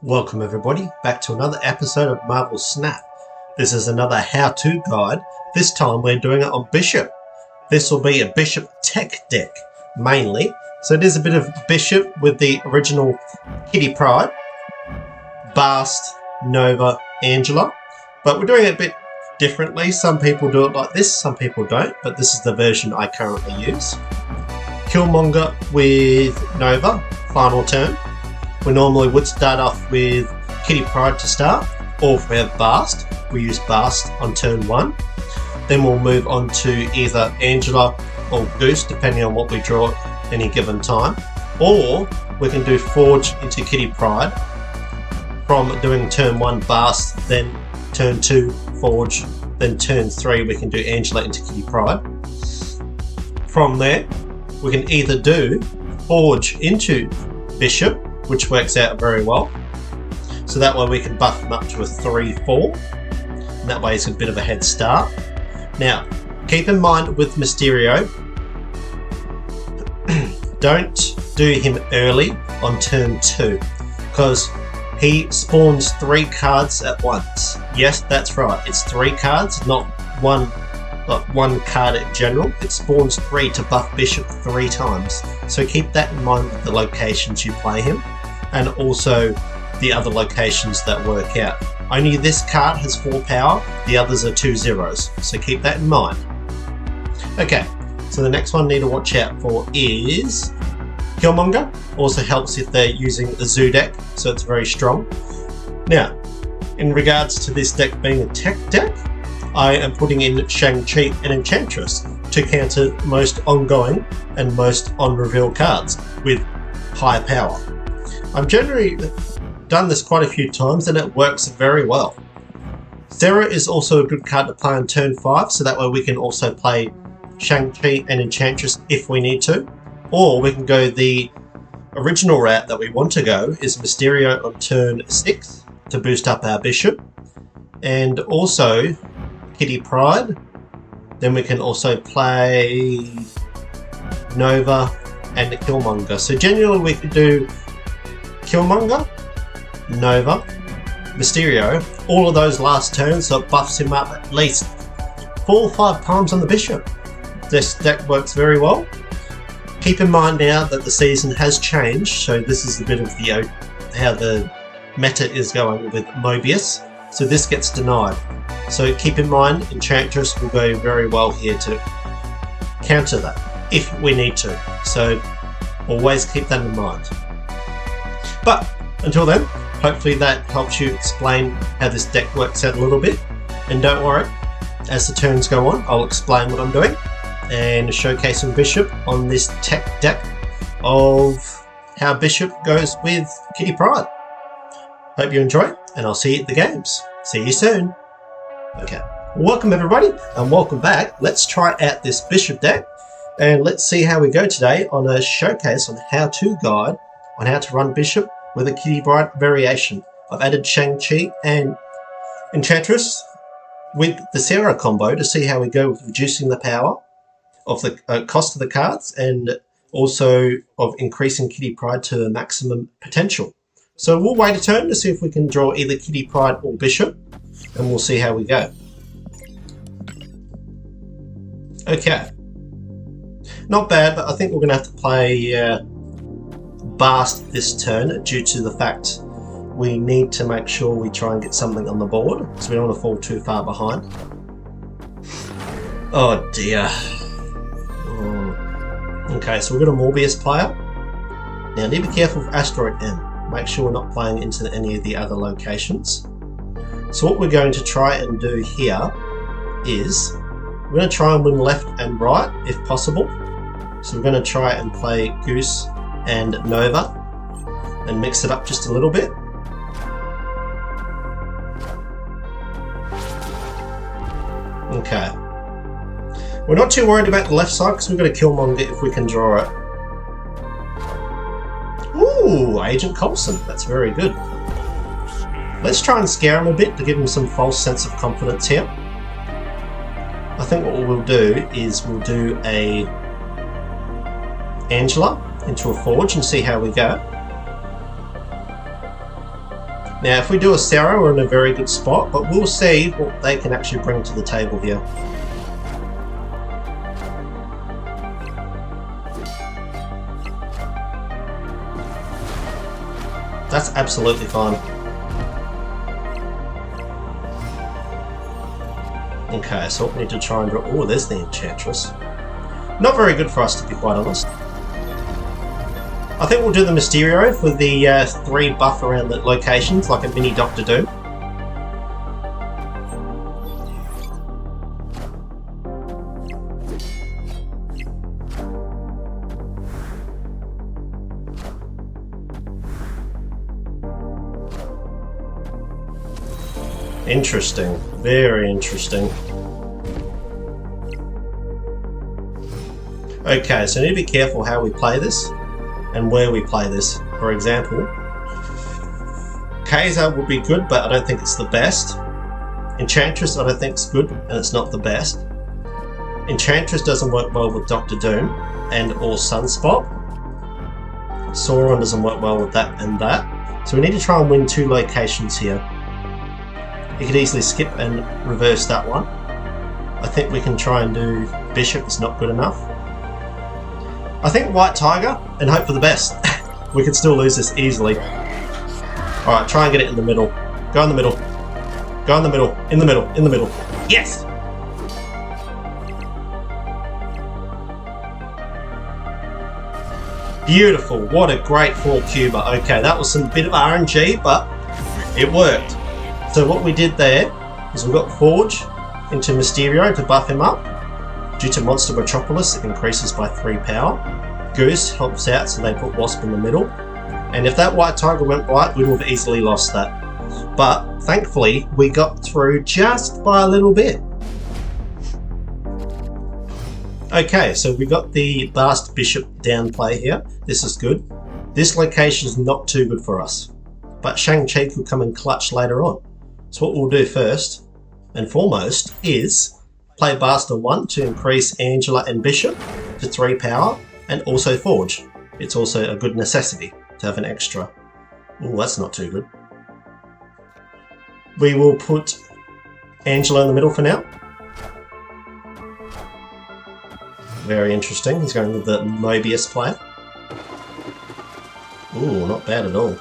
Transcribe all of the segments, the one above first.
Welcome everybody back to another episode of Marvel Snap. This is another how-to guide. This time we're doing it on Bishop. This will be a Bishop tech deck, mainly. So it is a bit of Bishop with the original Kitty Pryde, Bast, Nova, Angela. But we're doing it a bit differently. Some people do it like this, some people don't. But this is the version I currently use. Killmonger with Nova, final turn. We normally would start off with Kitty Pryde to start, or if we have Bast, we use Bast on turn 1. Then we'll move on to either Angela or Goose, depending on what we draw at any given time. Or we can do Forge into Kitty Pryde from doing turn 1 Bast, then turn 2 Forge, then turn 3 we can do Angela into Kitty Pryde. From there, we can either do Forge into Bishop, which works out very well. So that way we can buff him up to a 3-4. And that way it's a bit of a head start. Now, keep in mind with Mysterio, don't do him early on turn 2, because he spawns 3 cards at once. Yes, that's right, it's 3 cards, not one card in general. It spawns 3 to buff Bishop 3 times. So keep that in mind with the locations you play him, and also the other locations that work out. Only this card has 4 power, the others are 2 zeros, so keep that in mind. Okay, so the next one I need to watch out for is Killmonger. Also helps if they're using a zoo deck, so it's very strong. Now, in regards to this deck being a tech deck, I am putting in Shang-Chi and Enchantress to counter most ongoing and most on-reveal cards with high power. I've generally done this quite a few times and it works very well. Sera is also a good card to play on turn 5, so that way we can also play Shang-Chi and Enchantress if we need to. Or we can go the original route that we want to go, is Mysterio on turn 6 to boost up our Bishop. And also Kitty Pryde. Then we can also play Nova and Killmonger. So generally we could do Killmonger, Nova, Mysterio, all of those last turns, so it buffs him up at least 4 or 5 times on the Bishop. This deck works very well. Keep in mind now that the season has changed, so this is a bit of the how the meta is going with Mobius, so this gets denied. So keep in mind, Enchantress will go very well here to counter that, if we need to, so always keep that in mind. But until then, hopefully that helps you explain how this deck works out a little bit. And don't worry, as the turns go on, I'll explain what I'm doing and showcasing Bishop on this tech deck of how Bishop goes with Kitty Pryde. Hope you enjoy, and I'll see you at the games. See you soon. Okay, welcome everybody, and welcome back. Let's try out this Bishop deck, and let's see how we go today on a showcase on how-to guide on how to run Bishop with a Kitty Pryde variation. I've added Shang-Chi and Enchantress with the Sera combo to see how we go with reducing the power of the cost of the cards, and also of increasing Kitty Pryde to maximum potential. So we'll wait a turn to see if we can draw either Kitty Pryde or Bishop, and we'll see how we go. Okay. Not bad, but I think we're going to have to play Bast this turn due to the fact we need to make sure we try and get something on the board, so we don't want to fall too far behind. Oh dear. Oh. Okay, so we've got a Morbius player. Now need to be careful with Asteroid M. Make sure we're not playing into any of the other locations. So what we're going to try and do here is we're going to try and win left and right if possible. So we're going to try and play Goose and Nova and mix it up just a little bit. Okay. We're not too worried about the left side because we've got a Killmonger if we can draw it. Ooh, Agent Coulson. That's very good. Let's try and scare him a bit to give him some false sense of confidence here. I think what we'll do is we'll do a Angela into a Forge and see how we go. Now, if we do a Sera, we're in a very good spot, but we'll see what they can actually bring to the table here. That's absolutely fine. Okay, so what we need to try and do... Oh, there's the Enchantress. Not very good for us, to be quite honest. I think we'll do the Mysterio for the 3 buff around the locations, like a mini Doctor Doom. Interesting. Very interesting. Okay, so I need to be careful how we play this and where we play this. For example, Kaiser would be good, but I don't think it's the best. Enchantress I don't think is good, and it's not the best. Enchantress doesn't work well with Doctor Doom and or Sunspot. Sauron doesn't work well with that and that. So we need to try and win 2 locations here. You could easily skip and reverse that one. I think we can try and do Bishop, it's not good enough. I think White Tiger and hope for the best. We could still lose this easily. Alright, try and get it in the middle. Go in the middle. Go in the middle. In the middle. In the middle. Yes! Beautiful. What a great 4 cuber. Okay, that was some bit of RNG, but it worked. So what we did there is we got Forge into Mysterio to buff him up. Due to Monster Metropolis, it increases by 3 power. Goose helps out, so they put Wasp in the middle. And if that White Tiger went right, we would have easily lost that. But thankfully, we got through just by a little bit. Okay, so we got the Bast Bishop down play here. This is good. This location is not too good for us. But Shang-Chi could come in clutch later on. So what we'll do first and foremost is play Bast on 1 to increase Angela and Bishop to 3 power, and also Forge. It's also a good necessity to have an extra. Oh, that's not too good. We will put Angela in the middle for now. Very interesting. He's going with the Mobius player. Ooh, not bad at all.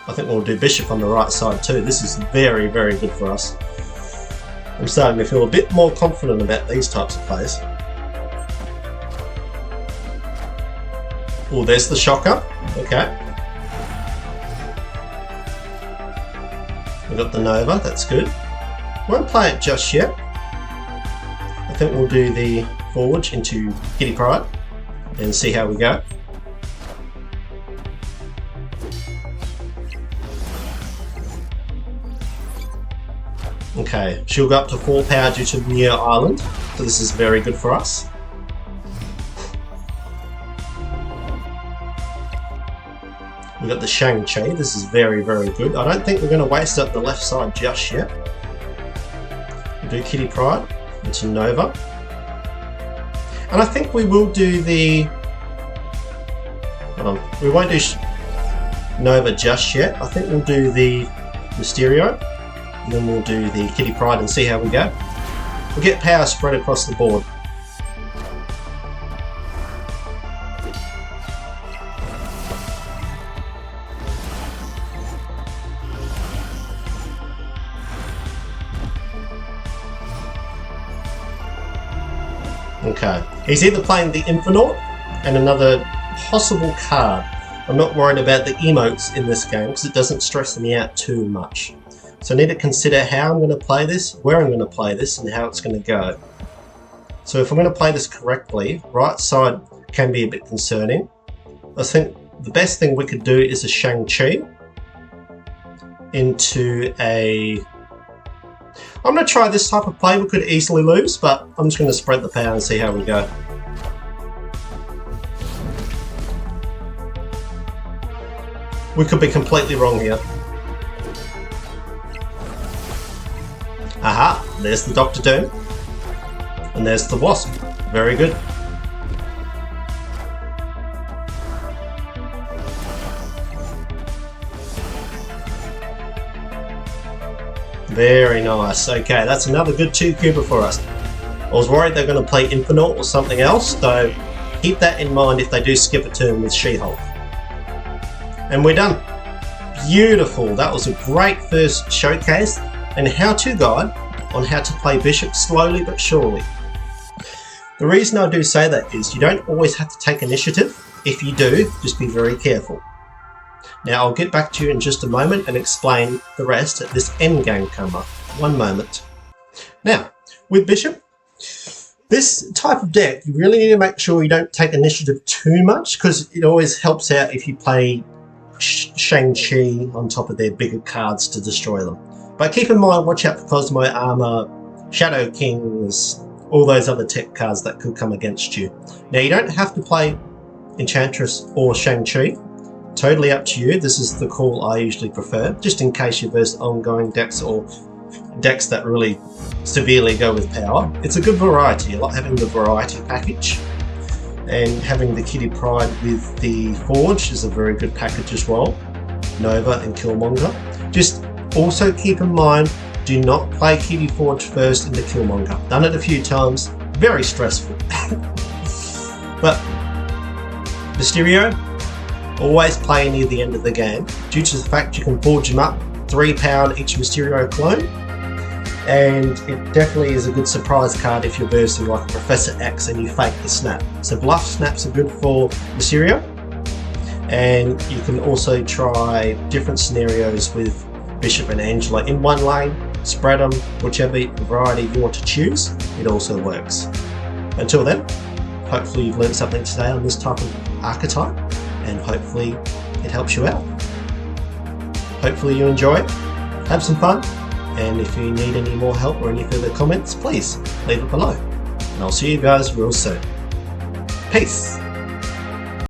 I think we'll do Bishop on the right side too. This is very, very good for us. I'm starting to feel a bit more confident about these types of plays. Oh, there's the shocker. Okay. We've got the Nova, that's good. Won't play it just yet. I think we'll do the Forge into Kitty Pryde and see how we go. Okay, she'll go up to 4 power due to Neo Island, so this is very good for us. We've got the Shang-Chi, this is very, very good. I don't think we're going to waste up the left side just yet. We'll do Kitty Pryde into Nova. And I think we will do the... Hold on, we won't do Nova just yet. I think we'll do the Mysterio. And then we'll do the Kitty Pryde and see how we go. We'll get power spread across the board. Okay, he's either playing the Infinite and another possible card. I'm not worried about the emotes in this game because it doesn't stress me out too much. So I need to consider how I'm going to play this, where I'm going to play this, and how it's going to go. So if I'm going to play this correctly, right side can be a bit concerning. I think the best thing we could do is a Shang-Chi into a... I'm going to try this type of play. We could easily lose, but I'm just going to spread the power and see how we go. We could be completely wrong here. Aha, there's the Doctor Doom. And there's the Wasp. Very good. Very nice. Okay, that's another good 2-cuber for us. I was worried they're going to play Infinite or something else, so keep that in mind if they do skip a turn with She-Hulk. And we're done. Beautiful. That was a great first showcase and how-to guide on how to play Bishop slowly but surely. The reason I do say that is you don't always have to take initiative. If you do, just be very careful. Now I'll get back to you in just a moment and explain the rest at this endgame come up. One moment. Now, with Bishop, this type of deck, you really need to make sure you don't take initiative too much, because it always helps out if you play Shang-Chi on top of their bigger cards to destroy them. But keep in mind, watch out for Cosmo Armor, Shadow Kings, all those other tech cards that could come against you. Now you don't have to play Enchantress or Shang-Chi. Totally up to you. This is the call I usually prefer, just in case you verse ongoing decks or decks that really severely go with power. It's a good variety. I like having the variety package, and having the Kitty Pryde with the Forge is a very good package as well. Nova and Killmonger. Just also keep in mind, do not play Kitty Forge first into Killmonger. Done it a few times. Very stressful. But Mysterio, always play near the end of the game, due to the fact you can forge them up, 3 power each Mysterio clone, and it definitely is a good surprise card if you're versing like Professor X and you fake the snap. So bluff snaps are good for Mysterio, and you can also try different scenarios with Bishop and Angela in one lane, spread them, whichever variety you want to choose, it also works. Until then, hopefully you've learned something today on this type of archetype, and hopefully it helps you out. Hopefully you enjoy it, have some fun, and if you need any more help or any further comments, please leave it below. And I'll see you guys real soon. Peace!